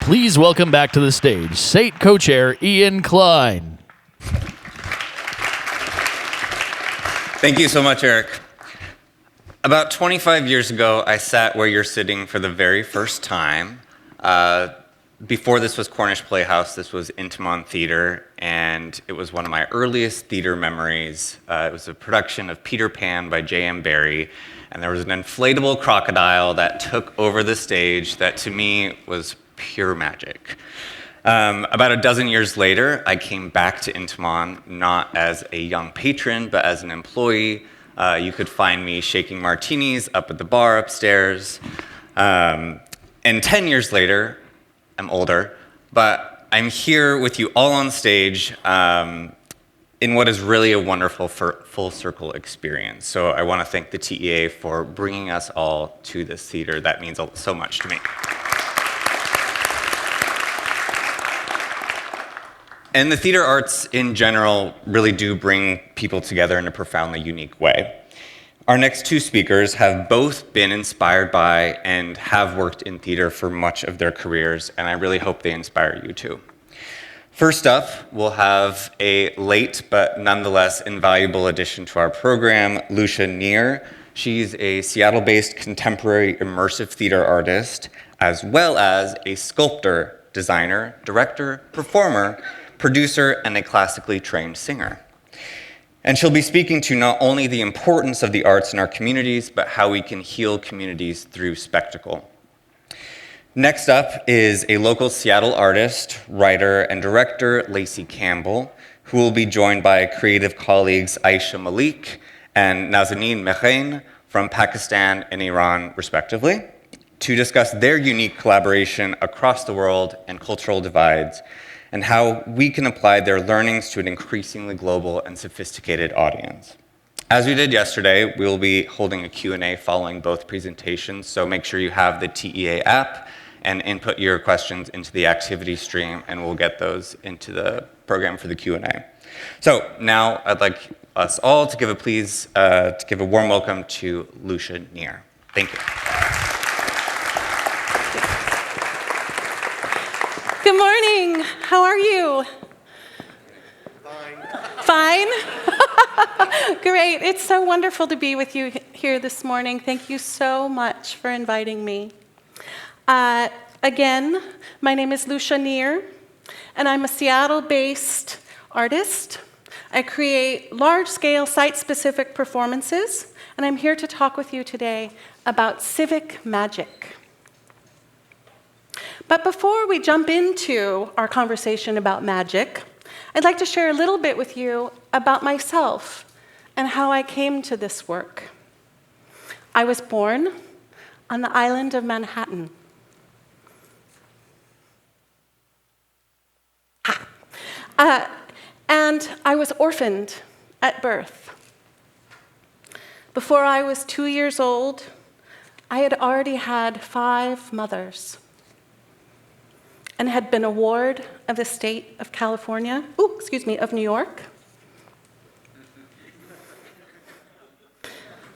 please welcome back to the stage SATE co-chair Ian Klein. Thank you so much, Eric. About 25 years ago, I sat where you're sitting for the very first time. Before this was Cornish Playhouse, this was Intiman Theater, and it was one of my earliest theater memories. It was a production of Peter Pan by J.M. Barrie, and there was an inflatable crocodile that took over the stage that to me was pure magic. About a dozen years later, I came back to Intiman, not as a young patron, but as an employee. You could find me shaking martinis up at the bar upstairs. And 10 years later, I'm older, but I'm here with you all on stage in what is really a wonderful full circle experience. So I want to thank the TEA for bringing us all to this theater. That means so much to me. And the theater arts in general really do bring people together in a profoundly unique way. Our next two speakers have both been inspired by and have worked in theater for much of their careers, and I really hope they inspire you too. First up, we'll have a late but nonetheless invaluable addition to our program, Lucia Neare. She's a Seattle-based contemporary immersive theater artist, as well as a sculptor, designer, director, performer, producer, and a classically trained singer. And she'll be speaking to not only the importance of the arts in our communities, but how we can heal communities through spectacle. Next up is a local Seattle artist, writer, and director, Lacey Campbell, who will be joined by creative colleagues Aisha Malik and Nazanin Mehain from Pakistan and Iran, respectively, to discuss their unique collaboration across the world and cultural divides, and how we can apply their learnings to an increasingly global and sophisticated audience. As we did yesterday, we will be holding a Q&A following both presentations, so make sure you have the TEA app and input your questions into the activity stream, and we'll get those into the program for the Q&A. So now I'd like us all to give a warm welcome to Lucia Neare. Thank you. Good morning. How are you? Fine. Great. It's so wonderful to be with you here this morning. Thank you so much for inviting me. Again, my name is Lucia Neare, and I'm a Seattle-based artist. I create large-scale, site-specific performances, and I'm here to talk with you today about Civic Magic. But before we jump into our conversation about magic, I'd like to share a little bit with you about myself and how I came to this work. I was born on the island of Manhattan. And I was orphaned at birth. Before I was 2 years old, I had already had 5 mothers and had been a ward of the state of California, of New York.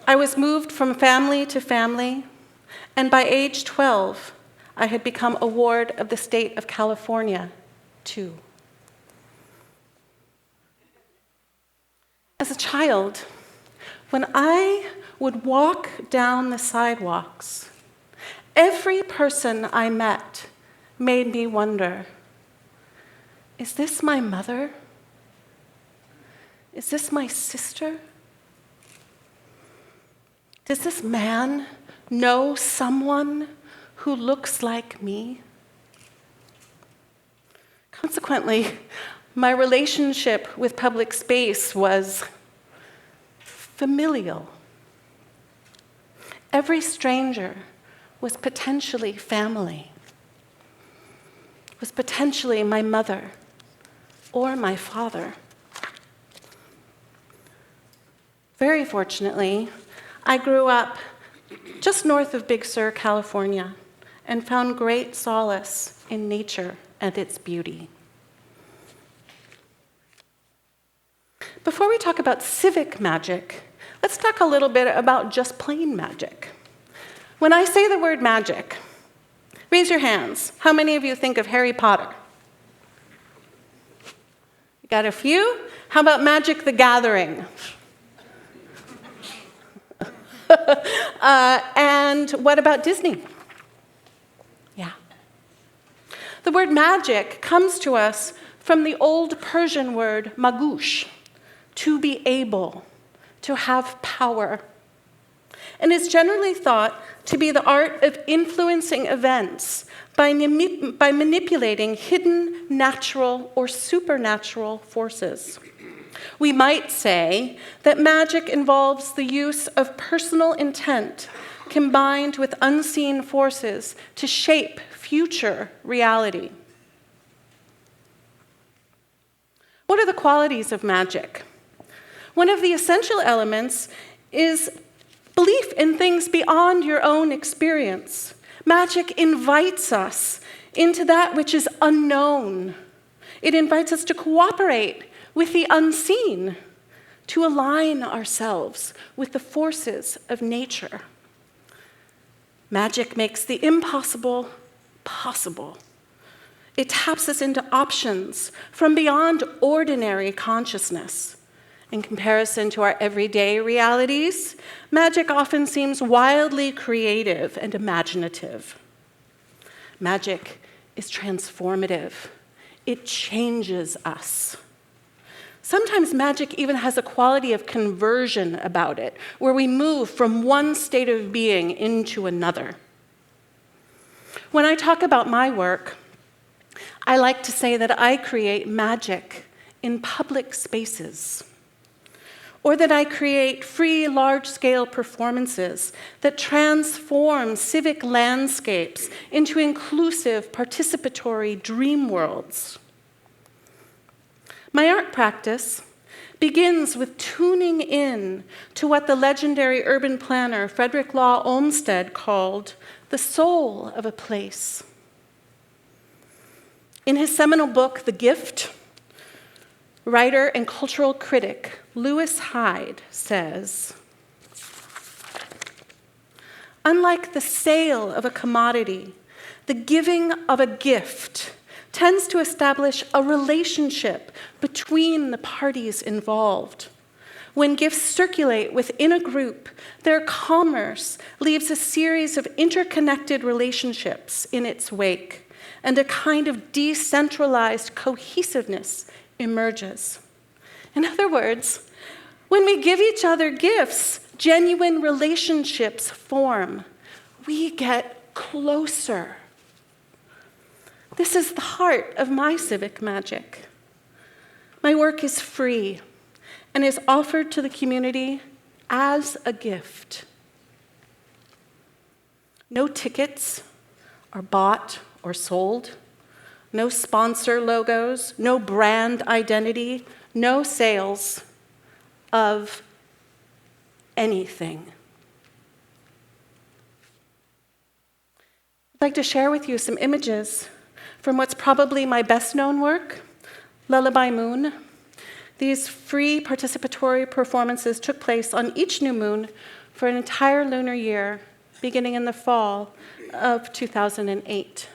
I was moved from family to family, and by age 12, I had become a ward of the state of California, too. As a child, when I would walk down the sidewalks, every person I met made me wonder, is this my mother? Is this my sister? Does this man know someone who looks like me? Consequently, my relationship with public space was familial. Every stranger was potentially family, was potentially my mother or my father. Very fortunately, I grew up just north of Big Sur, California, and found great solace in nature and its beauty. Before we talk about civic magic, let's talk a little bit about just plain magic. When I say the word magic, Raise your hands. How many of you think of Harry Potter? You got a few? How about Magic the Gathering? And what about Disney? Yeah. The word magic comes to us from the old Persian word magush, to be able, to have power, and is generally thought to be the art of influencing events by manipulating hidden natural or supernatural forces. We might say that magic involves the use of personal intent combined with unseen forces to shape future reality. What are the qualities of magic? One of the essential elements is belief in things beyond your own experience. Magic invites us into that which is unknown. It invites us to cooperate with the unseen, to align ourselves with the forces of nature. Magic makes the impossible possible. It taps us into options from beyond ordinary consciousness. In comparison to our everyday realities, magic often seems wildly creative and imaginative. Magic is transformative. It changes us. Sometimes magic even has a quality of conversion about it, where we move from one state of being into another. When I talk about my work, I like to say that I create magic in public spaces, or that I create free, large-scale performances that transform civic landscapes into inclusive, participatory dream worlds. My art practice begins with tuning in to what the legendary urban planner Frederick Law Olmsted called the soul of a place. In his seminal book, The Gift, writer and cultural critic Lewis Hyde says, "Unlike the sale of a commodity, the giving of a gift tends to establish a relationship between the parties involved. When gifts circulate within a group, their commerce leaves a series of interconnected relationships in its wake, and a kind of decentralized cohesiveness emerges." In other words, when we give each other gifts, genuine relationships form. We get closer. This is the heart of my civic magic. My work is free and is offered to the community as a gift. No tickets are bought or sold. No sponsor logos, no brand identity, no sales of anything. I'd like to share with you some images from what's probably my best-known work, Lullaby Moon. These free participatory performances took place on each new moon for an entire lunar year, beginning in the fall of 2008.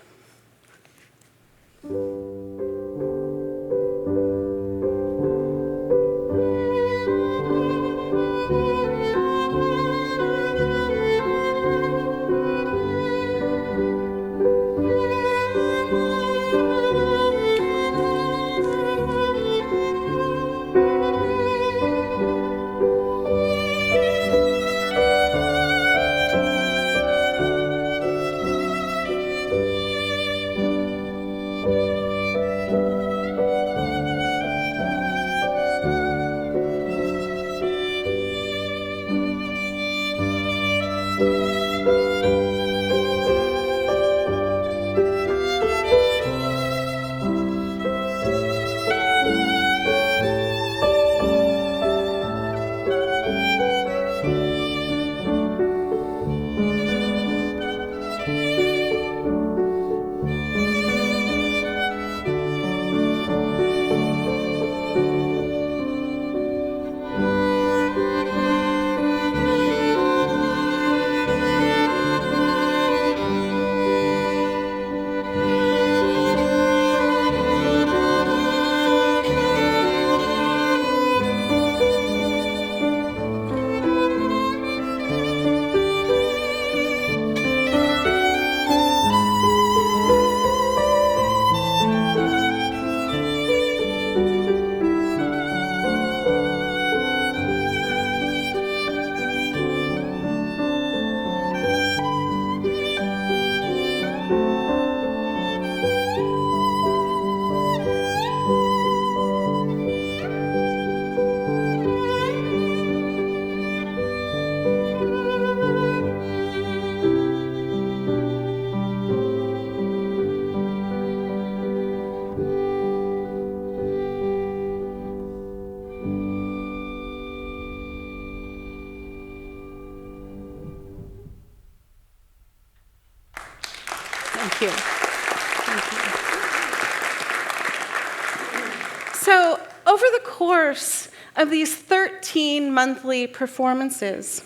So, over the course of these 13 monthly performances,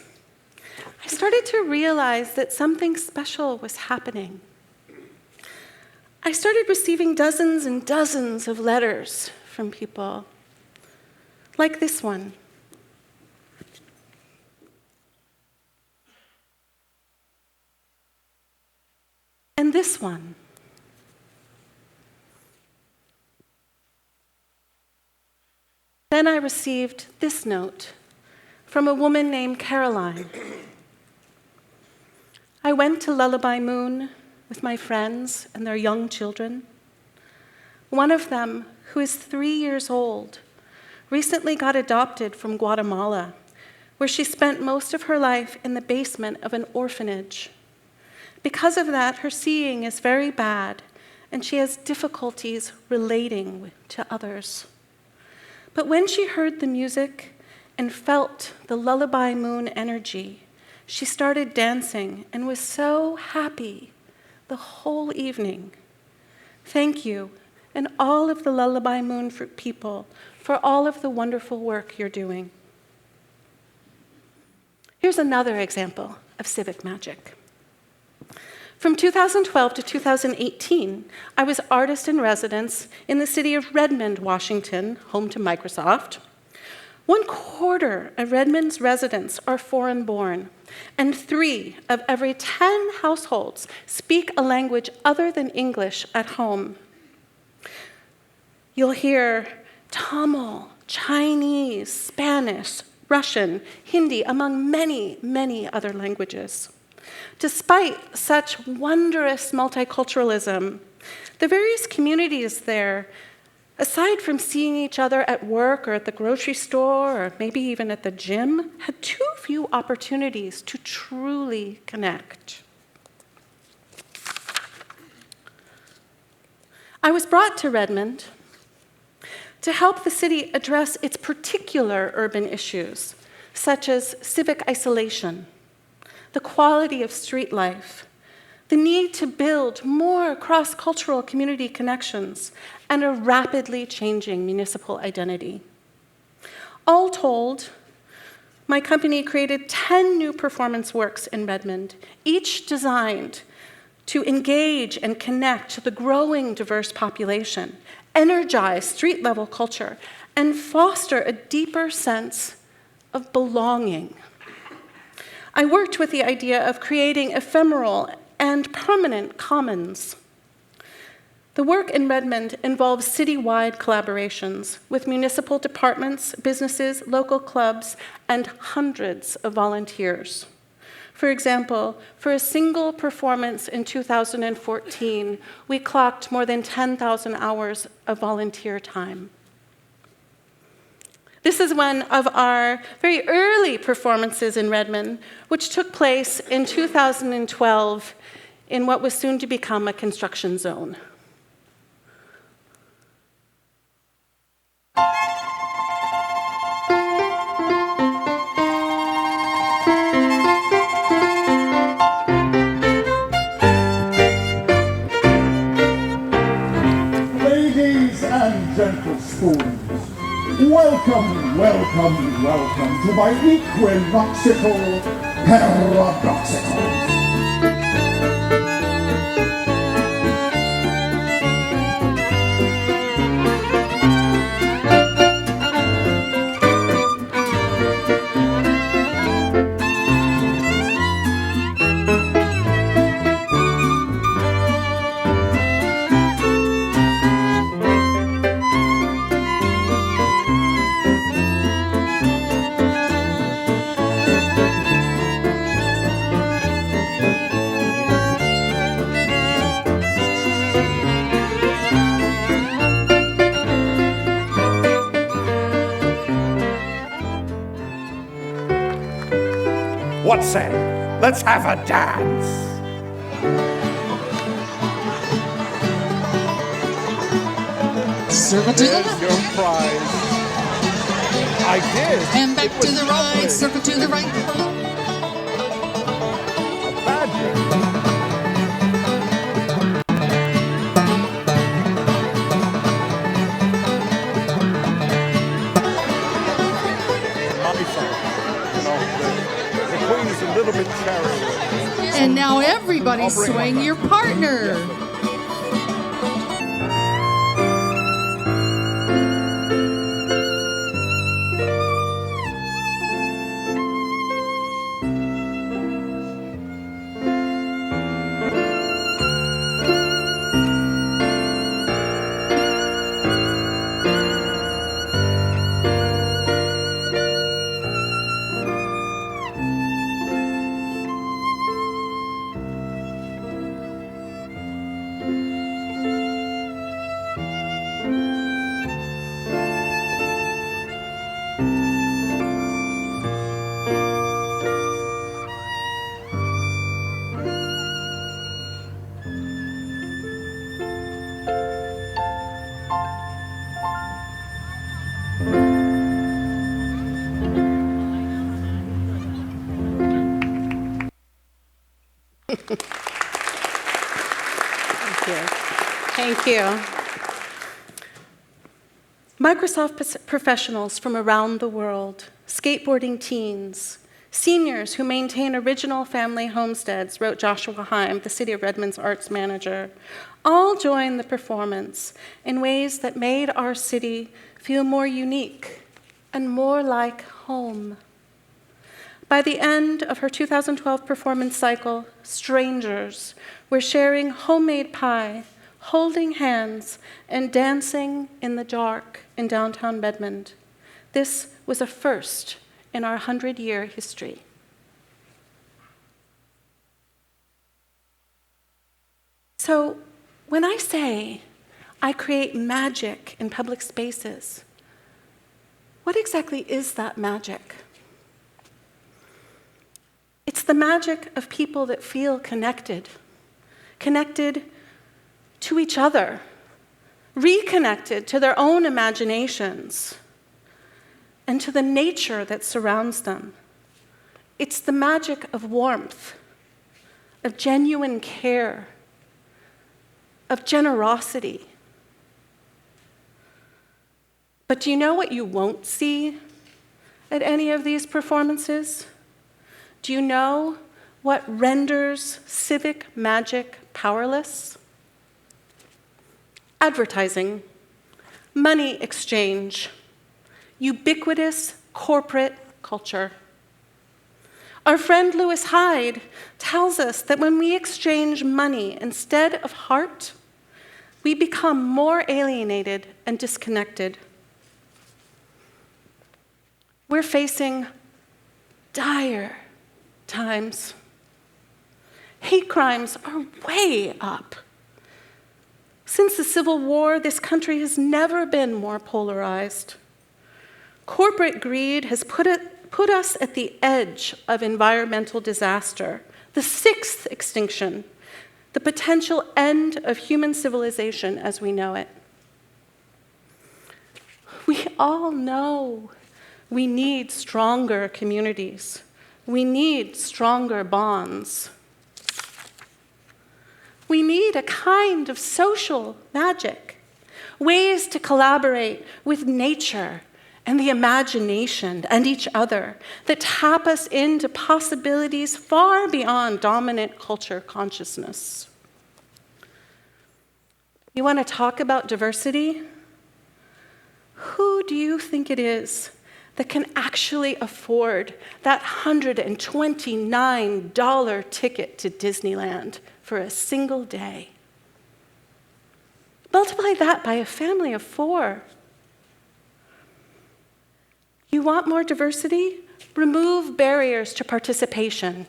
I started to realize that something special was happening. I started receiving dozens and dozens of letters from people, like this one. And this one. Then I received this note from a woman named Caroline. I went to Lullaby Moon with my friends and their young children. One of them, who is 3 years old, recently got adopted from Guatemala, where she spent most of her life in the basement of an orphanage. Because of that, her seeing is very bad, and she has difficulties relating to others. But when she heard the music and felt the Lullaby Moon energy, she started dancing and was so happy the whole evening. Thank you, and all of the Lullaby Moon people, for all of the wonderful work you're doing. Here's another example of Civic Magic. From 2012 to 2018, I was artist in residence in the city of Redmond, Washington, home to Microsoft. 1/4 of Redmond's residents are foreign-born, and 3 of every 10 households speak a language other than English at home. You'll hear Tamil, Chinese, Spanish, Russian, Hindi, among many, many other languages. Despite such wondrous multiculturalism, the various communities there, aside from seeing each other at work or at the grocery store or maybe even at the gym, had too few opportunities to truly connect. I was brought to Redmond to help the city address its particular urban issues, such as civic isolation, the quality of street life, the need to build more cross-cultural community connections, and a rapidly changing municipal identity. All told, my company created 10 new performance works in Redmond, each designed to engage and connect the growing diverse population, energize street-level culture, and foster a deeper sense of belonging. I worked with the idea of creating ephemeral and permanent commons. The work in Redmond involves citywide collaborations with municipal departments, businesses, local clubs, and hundreds of volunteers. For example, for a single performance in 2014, we clocked more than 10,000 hours of volunteer time. This is one of our very early performances in Redmond, which took place in 2012 in what was soon to become a construction zone. Ladies and gentle spoons, welcome, welcome, welcome to my equinoxical paradoxicals. What say? Let's have a dance. Circle to the There's left. your prize. I did. And back It was to the lovely. right. Circle to the right. A badger. everybody swing your partner. Thank you. Microsoft professionals from around the world, skateboarding teens, seniors who maintain original family homesteads, wrote Joshua Heim, the City of Redmond's arts manager, all joined the performance in ways that made our city feel more unique and more like home. By the end of her 2012 performance cycle, strangers were sharing homemade pie, holding hands, and dancing in the dark in downtown Redmond. This was a first in our 100-year history. So when I say I create magic in public spaces, what exactly is that magic? It's the magic of people that feel connected to each other, reconnected to their own imaginations, and to the nature that surrounds them. It's the magic of warmth, of genuine care, of generosity. But do you know what you won't see at any of these performances? Do you know what renders civic magic powerless? Advertising, money exchange, ubiquitous corporate culture. Our friend Lewis Hyde tells us that when we exchange money instead of heart, we become more alienated and disconnected. We're facing dire times. Hate crimes are way up. Since the Civil War, this country has never been more polarized. Corporate greed has put us at the edge of environmental disaster, the sixth extinction, the potential end of human civilization as we know it. We all know we need stronger communities. We need stronger bonds. We need a kind of social magic, ways to collaborate with nature and the imagination and each other that tap us into possibilities far beyond dominant culture consciousness. You want to talk about diversity? Who do you think it is that can actually afford that $129 ticket to Disneyland for a single day? Multiply that by a family of 4. You want more diversity? Remove barriers to participation.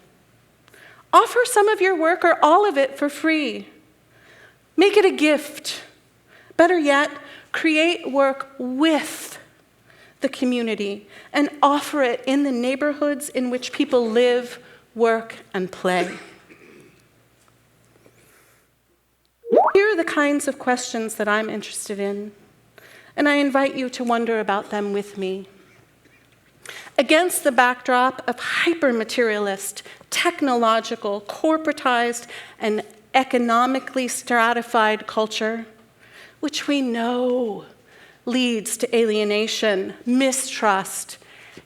Offer some of your work or all of it for free. Make it a gift. Better yet, create work with the community and offer it in the neighborhoods in which people live, work, and play. Here are the kinds of questions that I'm interested in, and I invite you to wonder about them with me. Against the backdrop of hyper-materialist, technological, corporatized, and economically stratified culture, which we know leads to alienation, mistrust,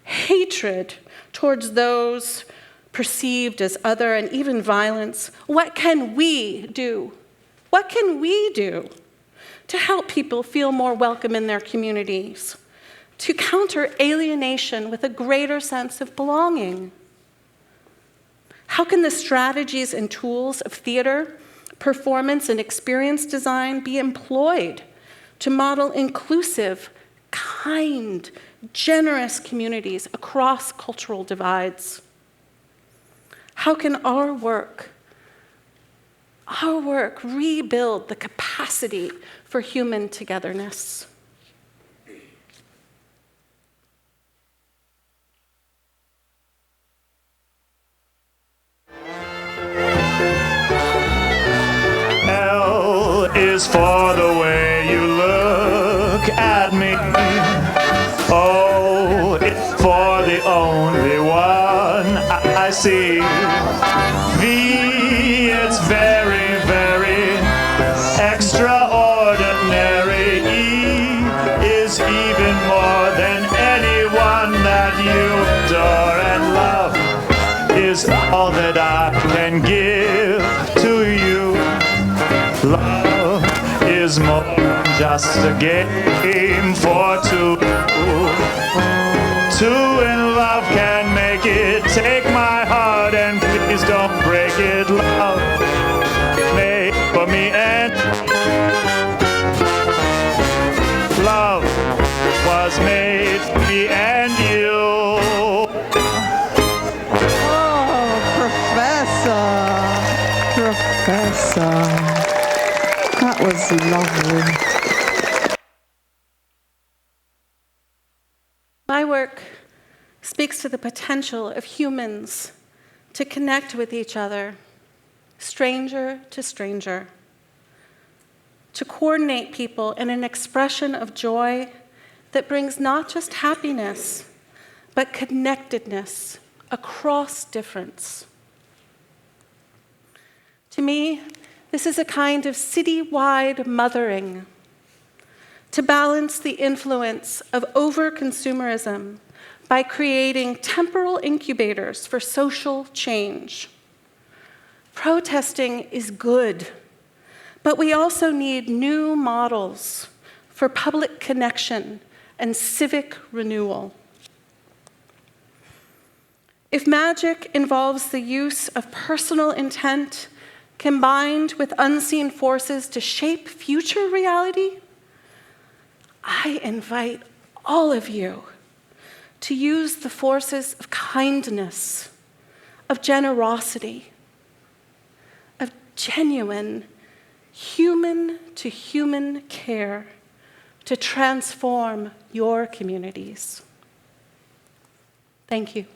hatred towards those perceived as other, and even violence. What can we do? What can we do to help people feel more welcome in their communities, to counter alienation with a greater sense of belonging? How can the strategies and tools of theater, performance, and experience design be employed to model inclusive, kind, generous communities across cultural divides? How can our work rebuild the capacity for human togetherness? L is for the way you look at me. O is for the only one I see. V, it's very, very extraordinary. E is even more than anyone that you adore, and love is all that I can give to you. Love is more than just a game for two. Two in love can make it. Take my heart and please don't break it. Love made for me and love was made for me and you. Oh, Professor. That was lovely. My work speaks to the potential of humans to connect with each other, stranger to stranger, to coordinate people in an expression of joy that brings not just happiness, but connectedness across difference. To me, this is a kind of city-wide mothering to balance the influence of over-consumerism by creating temporal incubators for social change. Protesting is good, but we also need new models for public connection and civic renewal. If magic involves the use of personal intent combined with unseen forces to shape future reality, I invite all of you to use the forces of kindness, of generosity, of genuine human-to-human care to transform your communities. Thank you.